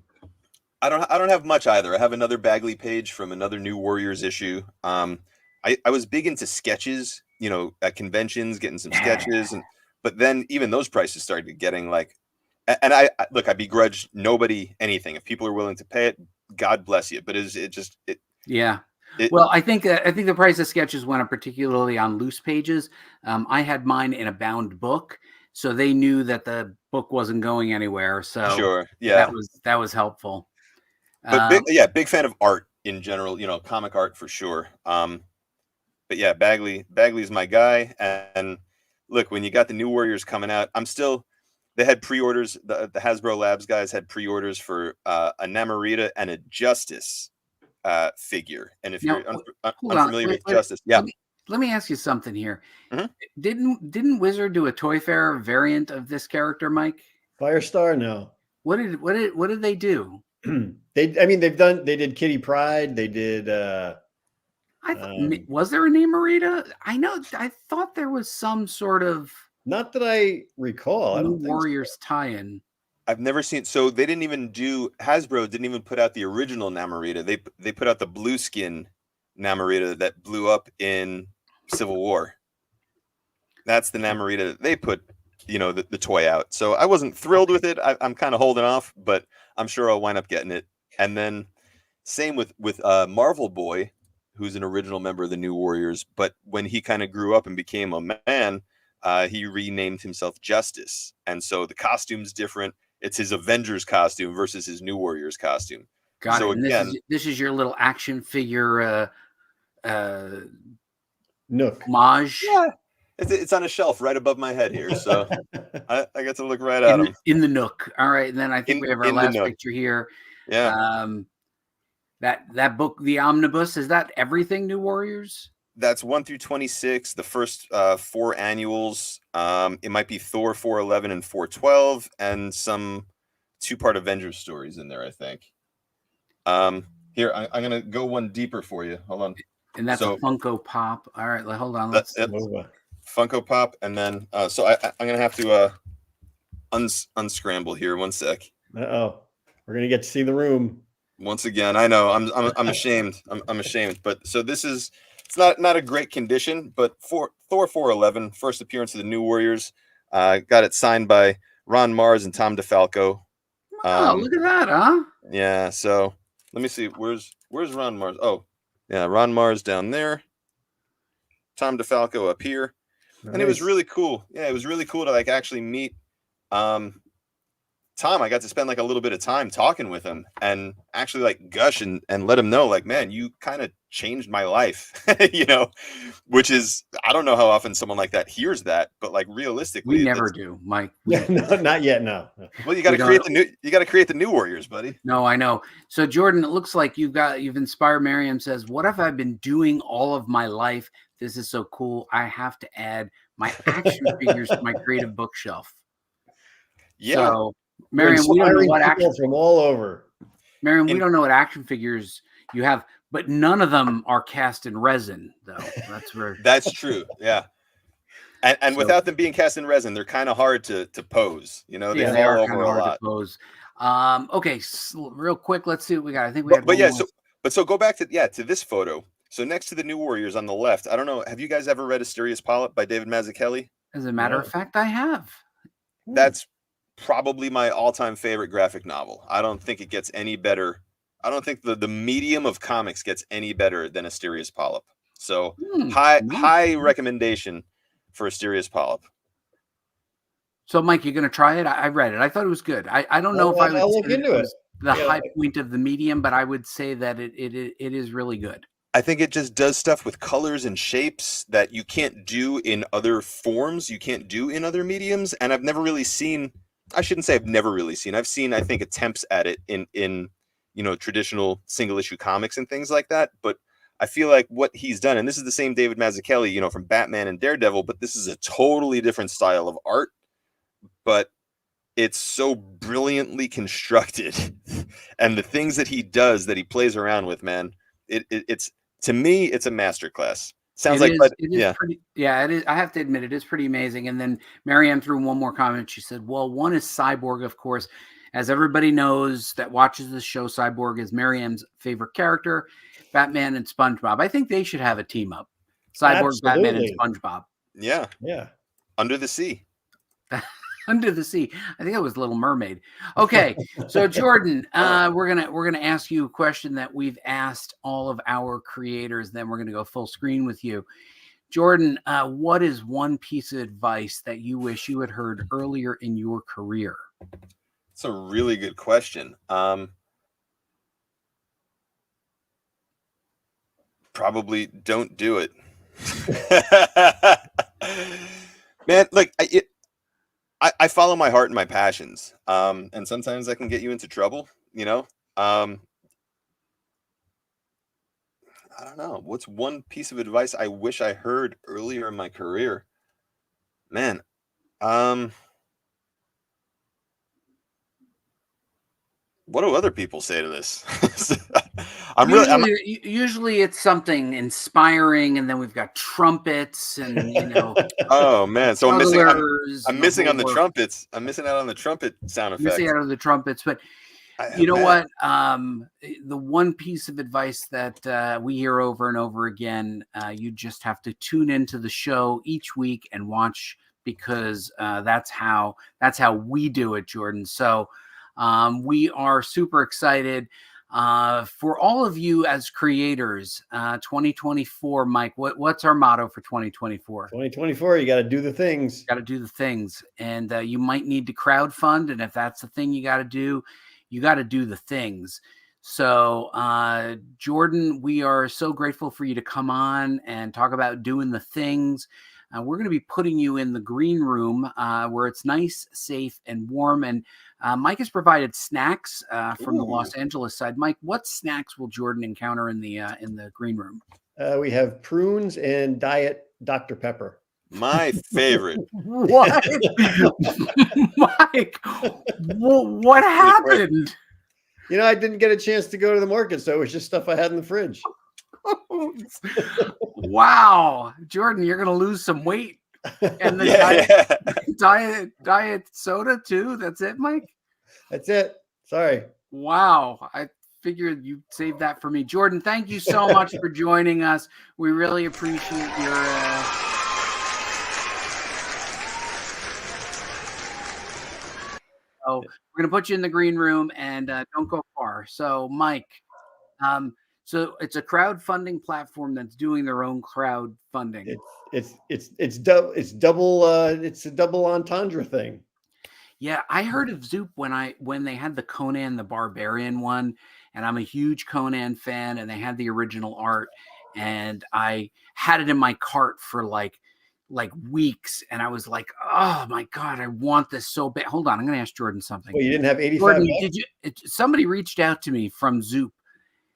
I don't have much either. I have another Bagley page from another New Warriors issue. I was big into sketches, at conventions, getting some sketches, but then even those prices started getting like, and I begrudge nobody anything. If people are willing to pay it, God bless you. But well, I think the price of sketches went up, particularly on loose pages. I had mine in a bound book, so they knew that the book wasn't going anywhere. So sure, yeah, that was helpful. But big fan of art in general. Comic art for sure. But yeah, Bagley's my guy. And look, when you got the New Warriors coming out, they had pre-orders. The Hasbro Labs guys had pre-orders for a Namorita and a Justice figure. And if you're unfamiliar with Justice, let me ask you something here. Mm-hmm. Didn't Wizard do a Toy Fair variant of this character, Mike? Firestar? No. What did they do? They did Kitty Pryde. They did. I thought, was there a Namorita? I thought there was some sort of Not that I recall. I New don't think Warriors tie-in. I've never seen. So they didn't even do. Hasbro didn't even put out the original Namorita. They put out the blue skin Namorita that blew up in Civil War. That's the Namorita that they put, the toy out. So I wasn't thrilled with it. I'm kind of holding off, but I'm sure I'll wind up getting it. And then same with Marvel Boy, who's an original member of the New Warriors. But when he kind of grew up and became a man, he renamed himself Justice. And so the costume's different. It's his Avengers costume versus his New Warriors costume. Got So it. And again, this is your little action figure Nook. homage. yeah, it's on a shelf right above my head here. So I got to look right at him. In the Nook. All right. And then I think we have our last picture here. Yeah. That book, The Omnibus, is that everything New Warriors? That's 1 through 26. The first 4 annuals. It might be Thor 411 and 412, and some 2-part Avengers stories in there, I think. Here, I'm gonna go one deeper for you. Hold on. And that's a Funko Pop. All right, hold on. Let's Funko Pop, and then so I'm gonna have to unscramble here. One sec. Uh-oh, we're gonna get to see the room once again. I know. I'm ashamed. I'm ashamed. But so it's not a great condition. But for Thor 411, first appearance of the New Warriors, got it signed by Ron Mars and Tom DeFalco. Oh, look at that, huh? Yeah. So let me see. Where's Ron Mars? Oh, yeah, Ron Mars down there. Tom DeFalco up here. Nice. And it was really cool. Yeah, it was really cool to actually meet Tom. I got to spend a little bit of time talking with him and actually gush and let him know, man, you kind of changed my life, which is, I don't know how often someone like that hears that, but realistically, we never do, Mike. No, not yet. No. Well, you got to create the New Warriors, buddy. No, I know. So Jordan, it looks like you've inspired. Miriam says, what have I been doing all of my life? This is so cool. I have to add my action figures to my creative bookshelf. Yeah. So, Miriam, we don't know what action from all over. Miriam, we don't know what action figures you have, but none of them are cast in resin, though. That's where. That's true. Yeah. And without them being cast in resin, they're kind of hard to pose. They fall over a lot. To pose. Okay, real quick, let's see what we got. I think we have. But yeah, so go back to this photo. So next to the New Warriors on the left, I don't know. Have you guys ever read Asterius Polyp by David Mazzucchelli? As a matter of fact, I have. That's probably my all-time favorite graphic novel. I don't think it gets any better. I don't think the medium of comics gets any better than Asterius Polyp. So high recommendation for Asterius Polyp. So Mike, you're going to try it? I read it. I thought it was good. I don't know if I would look into it. The high point of the medium, but I would say that it is really good. I think it just does stuff with colors and shapes that you can't do in other forms. You can't do in other mediums. And I've never really seen, I shouldn't say I've never really seen, I've seen, I think, attempts at it in traditional single issue comics and things like that. But I feel like what he's done, and this is the same David Mazzucchelli, from Batman and Daredevil, but this is a totally different style of art, but it's so brilliantly constructed. And the things that he does, that he plays around with, man, it's, to me, it's a masterclass. Sounds like, yeah. It is. I have to admit, it is pretty amazing. And then Marianne threw one more comment. She said, well, one is Cyborg, of course. As everybody knows that watches the show, Cyborg is Marianne's favorite character, Batman and SpongeBob. I think they should have a team up. Cyborg, Batman, and SpongeBob. Yeah. Yeah. Under the sea. Under the sea. I think it was Little Mermaid. Okay, so Jordan, we're gonna ask you a question that we've asked all of our creators. Then we're gonna go full screen with you, Jordan. What is one piece of advice that you wish you had heard earlier in your career? It's a really good question. Probably don't do it. Man, look, I follow my heart and my passions. And sometimes that can get you into trouble, I don't know. What's one piece of advice I wish I heard earlier in my career? Man, What do other people say to this? Usually it's something inspiring, and then we've got trumpets and Oh man, so I'm missing on the whole trumpets. I'm missing out on the trumpet sound effects. missing out on the trumpets, but you know what? The one piece of advice that we hear over and over again, you just have to tune into the show each week and watch, because that's how we do it, Jordan. So we are super excited for all of you as creators. 2024, Mike, what's our motto for 2024? 2024, you got to do the things. Got to do the things, and you might need to crowdfund, and if that's the thing you got to do, you got to do the things. So, Jordan, we are so grateful for you to come on and talk about doing the things. We're going to be putting you in the green room where it's nice, safe, and warm. And Mike has provided snacks from the Los Angeles side. Mike, what snacks will Jordan encounter in the green room? We have prunes and diet Dr. Pepper. My favorite. What? Mike, what happened? I didn't get a chance to go to the market, so it was just stuff I had in the fridge. Wow, Jordan, you're gonna lose some weight. And the diet soda too. That's it, Mike? That's it. Sorry. Wow. I figured you saved that for me. Jordan, thank you so much for joining us. We really appreciate your So we're going to put you in the green room, and don't go far. So, Mike, so it's a crowdfunding platform that's doing their own crowdfunding. It's a double entendre thing. Yeah, I heard of Zoop when they had the Conan the Barbarian one, and I'm a huge Conan fan, and they had the original art, and I had it in my cart for like weeks, and I was like, oh my God, I want this so bad. Hold on, I'm going to ask Jordan something. Well, you didn't have 85 Jordan, somebody reached out to me from Zoop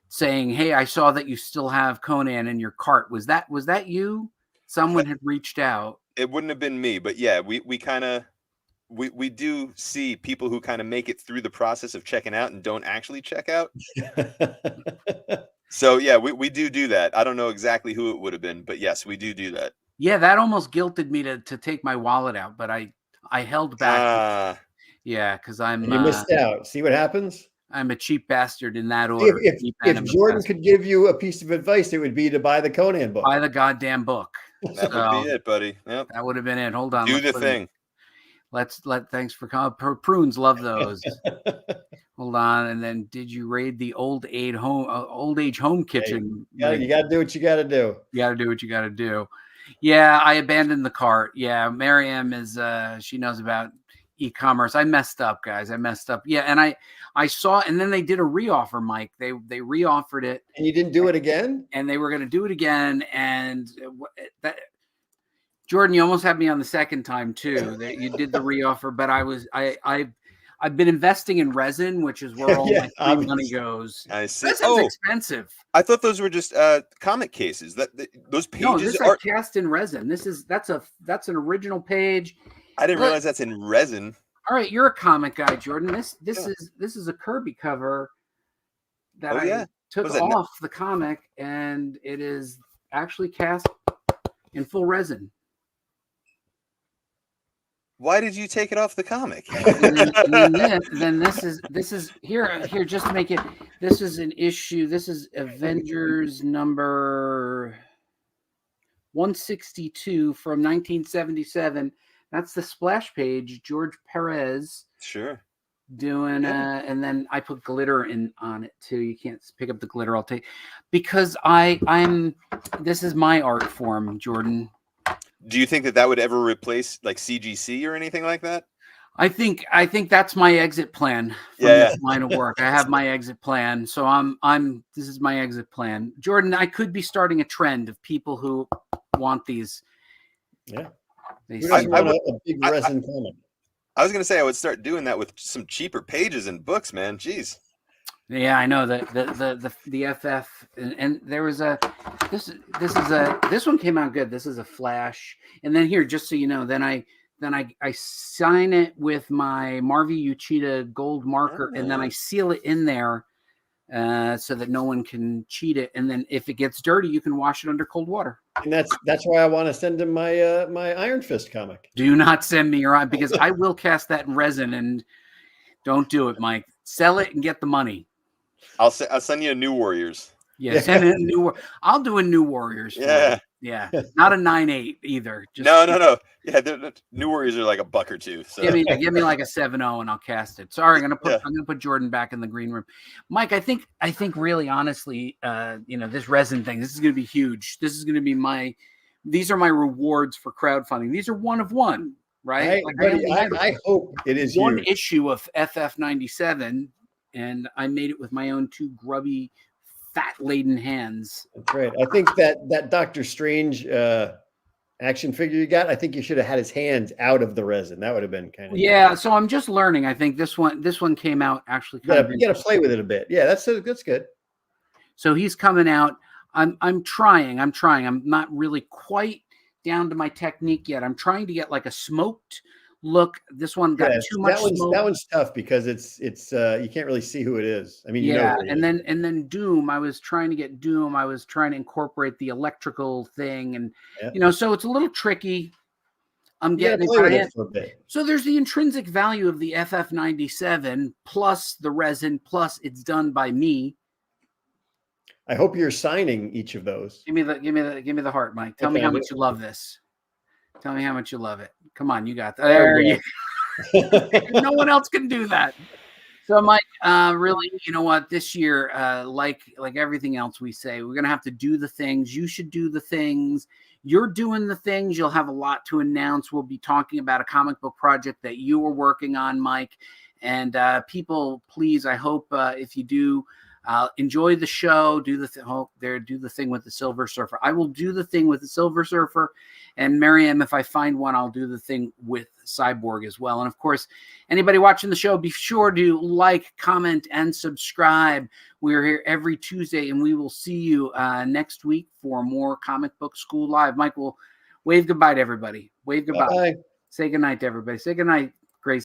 saying, hey, I saw that you still have Conan in your cart. Was that you? Someone had reached out. It wouldn't have been me, but yeah, we do see people who kind of make it through the process of checking out and don't actually check out. So yeah, we do that. I don't know exactly who it would have been, but yes, we do that. Yeah, that almost guilted me to take my wallet out, but I held back. Yeah, because you missed out. See what happens? I'm a cheap bastard in that order. If Jordan could give you a piece of advice, it would be to buy the Conan book. Buy the goddamn book. That would be it, buddy. Yep. That would have been it. Hold on. Do the thing. Thanks for coming. Prunes love those. Hold on. And then, did you raid the old age home kitchen? Yeah, you got to do what you got to do. You got to do what you got to do. Yeah, I abandoned the cart. Yeah, Maryam is she knows about e-commerce. I messed up, guys. I messed up. Yeah, and I saw, and then they did a reoffer, Mike. They reoffered it. And you didn't do it again? And they were going to do it again. And that, Jordan, you almost had me on the second time too. That you did the reoffer, but I've been investing in resin, which is where all my free money goes. I see. Resin's expensive. I thought those were just comic cases. Those pages no, this are cast in resin. That's an original page. I didn't realize that's in resin. All right, you're a comic guy, Jordan. This is a Kirby cover that I took off the comic, and it is actually cast in full resin. Why did you take it off the comic? then this is here. Just to make it. This is an issue. This is Avengers number 162 from 1977. That's the splash page. George Perez. Sure. Doing and then I put glitter on it too. You can't pick up the glitter. I'll take because I'm. This is my art form, Jordan. Do you think that would ever replace like CGC or anything like that? I think that's my exit plan from this line of work. I have my exit plan. So this is my exit plan. Jordan, I could be starting a trend of people who want these. Yeah. I want a big resin comic. I was going to say I would start doing that with some cheaper pages and books, man. Jeez. Yeah, I know the FF and there was this one came out good. This is a flash, and then here, just so you know, then then I sign it with my Marvi Uchida gold marker, and then I seal it in there so that no one can cheat it. And then if it gets dirty, you can wash it under cold water. And that's why I want to send him my my Iron Fist comic. Do not send me your because I will cast that in resin, and don't do it, Mike. Sell it and get the money. I'll send you a New Warriors. Yeah, send it a new. I'll do a New Warriors. Yeah, not a 9.8 either. Just, no. Yeah, the New Warriors are like $1 or $2. So. Give me like a 7.0 and I'll cast it. Sorry, I'm gonna put Jordan back in the green room. Mike, I think really honestly, this resin thing, this is gonna be huge. This is gonna be these are my rewards for crowdfunding. These are one of one, right? I hope it is one huge. issue of FF97, and I made it with my own 2 grubby, fat-laden hands. That's right. I think that Doctor Strange action figure you got, I think you should have had his hands out of the resin. That would have been kind of neat. So I'm just learning. I think this one came out actually. You got to play with it a bit. Yeah, that's good. So he's coming out. I'm trying. I'm not really quite down to my technique yet. I'm trying to get like a smoked look. This one got too much smoke. That one's tough because it's you can't really see who it is. I mean, and then Doom. I was trying to get Doom. I was trying to incorporate the electrical thing, and so it's a little tricky. I'm getting it for a bit. So there's the intrinsic value of the FF97 plus the resin plus it's done by me. I hope you're signing each of those. Give me the heart, Mike. Tell me how much you love this. Tell me how much you love it. Come on, you got that. There you go. No one else can do that. So, Mike, really, you know what? This year, like everything else we say, we're going to have to do the things. You should do the things. You're doing the things. You'll have a lot to announce. We'll be talking about a comic book project that you were working on, Mike. And people, please, I hope if you do, enjoy the show. Do the thing with the Silver Surfer. I will do the thing with the Silver Surfer, and Miriam, if I find one, I'll do the thing with Cyborg as well. And of course, anybody watching the show, be sure to like, comment, and subscribe. We are here every Tuesday, and we will see you next week for more Comic Book School Live. Mike will wave goodbye to everybody. Wave goodbye. Bye. Say goodnight to everybody. Say goodnight.